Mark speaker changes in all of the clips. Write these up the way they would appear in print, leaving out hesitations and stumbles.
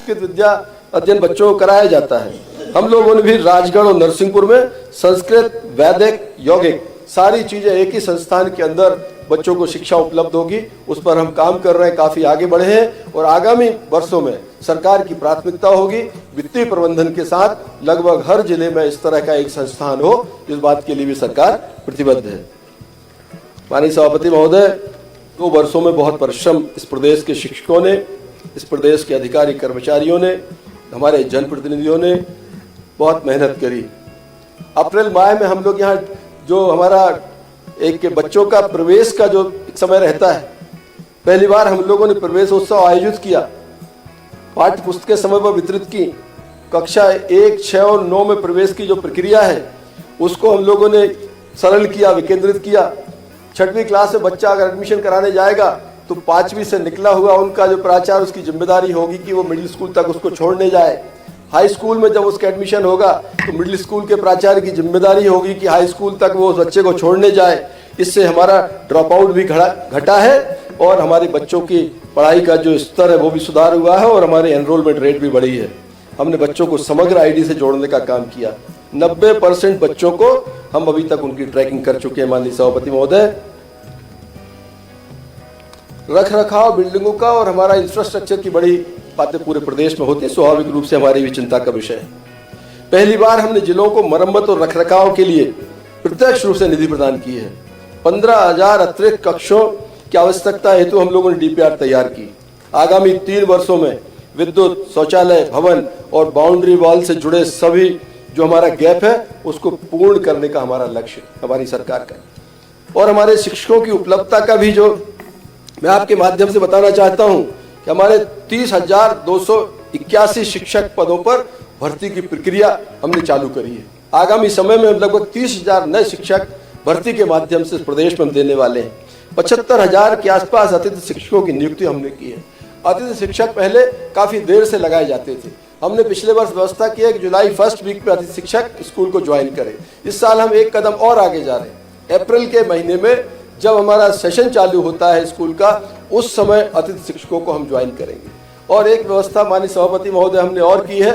Speaker 1: संस्कृत विद्या अध्ययन बच्चों को कराया जाता है। हम लोगों ने भी राजगढ़ और नरसिंहपुर में संस्कृत, वैदिक, यौगिक सारी चीजें एक ही संस्थान के अंदर बच्चों को शिक्षा उपलब्ध होगी, उस पर हम काम कर रहे हैं, काफी आगे बढ़े हैं और आगामी वर्षों में सरकार की प्राथमिकता होगी वित्तीय प्रबंधन के साथ लगभग हर जिले में इस तरह का एक संस्थान हो। इस बात के लिए भी सरकार प्रतिबद्ध है। माननीय सभापति महोदय, 2 वर्षों में बहुत परिश्रम इस प्रदेश के शिक्षकों ने, इस प्रदेश के अधिकारी कर्मचारियों ने, हमारे जनप्रतिनिधियों ने बहुत मेहनत करी। अप्रैल माह में हम लोग यहाँ जो हमारा एक बच्चों का प्रवेश का जो समय रहता है, पहली बार हम लोगों ने प्रवेशोत्सव आयोजित किया, पाठ्य पुस्तकें समय पर वितरित की। कक्षा 1, 6 और 9 में प्रवेश की जो प्रक्रिया है उसको हम लोगों ने सरल किया, विकेंद्रित किया। 6वीं क्लास में बच्चा अगर एडमिशन कराने जाएगा तो 5वीं से निकला हुआ उनका जो प्राचार्य, उसकी जिम्मेदारी होगी कि वो मिडिल स्कूल तक उसको छोड़ने जाए। हाई स्कूल में जब उसका एडमिशन होगा तो मिडिल स्कूल के प्राचार्य की जिम्मेदारी होगी कि हाई स्कूल तक वो उस बच्चे को छोड़ने जाए। इससे हमारा ड्रॉप आउट भी घटा है और हमारे बच्चों की पढ़ाई का जो स्तर है वो भी सुधार हुआ है और हमारे एनरोलमेंट रेट भी बढ़ी है। हमने बच्चों को समग्र आईडी से जोड़ने का काम किया। 90% बच्चों को हम अभी तक उनकी ट्रैकिंग कर चुके हैं। माननीय सभापति महोदय, रख रखाव बिल्डिंगों का और हमारा इंफ्रास्ट्रक्चर की बड़ी बातें पूरे प्रदेश में होती है, स्वाभाविक रूप से हमारी भी चिंता का विषय है। पहली बार हमने जिलों को मरम्मत और रखरखाव के लिए प्रत्यक्ष रूप से निधि प्रदान की है। 15,000 अतिरिक्त कक्षों की आवश्यकता हेतु हम लोगों ने डीपीआर तैयार की। आगामी 3 वर्षों में विद्युत, शौचालय, भवन और बाउंड्री वॉल से जुड़े सभी जो हमारा गैप है उसको पूर्ण करने का हमारा लक्ष्य हमारी सरकार का। और हमारे शिक्षकों की उपलब्धता का भी जो मैं आपके माध्यम से बताना चाहता हूं कि हमारे 30,281 शिक्षक पदों पर भर्ती की प्रक्रिया हमने चालू करी है। आगामी समय में लगभग 30,000 नए शिक्षक भर्ती के माध्यम से प्रदेश में हम देने वाले हैं। 75,000 के आसपास अतिथि शिक्षकों की नियुक्ति हमने की है। अतिथि शिक्षक पहले काफी देर से लगाए जाते थे। हमने पिछले वर्ष व्यवस्था की है कि जुलाई 1 वीक में अतिथि शिक्षक स्कूल को ज्वाइन करें। इस साल हम एक कदम और आगे जा रहे हैं। अप्रैल के महीने में जब हमारा सेशन चालू होता है स्कूल का, उस समय अतिथि शिक्षकों को हम ज्वाइन करेंगे। और एक व्यवस्था माननीय सभापति महोदय हमने और की है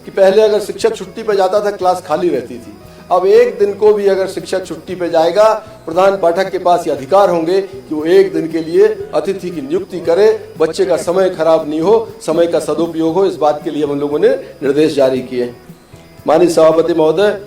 Speaker 1: कि पहले अगर शिक्षक छुट्टी पर जाता था क्लास खाली रहती थी। अब एक दिन को भी अगर शिक्षक छुट्टी पे जाएगा, प्रधान पाठक के पास ये अधिकार होंगे कि वो एक दिन के लिए अतिथि की नियुक्ति करे, बच्चे का समय खराब नहीं हो, समय का सदुपयोग हो। इस बात के लिए हम लोगों ने निर्देश जारी किए। माननीय सभापति महोदय,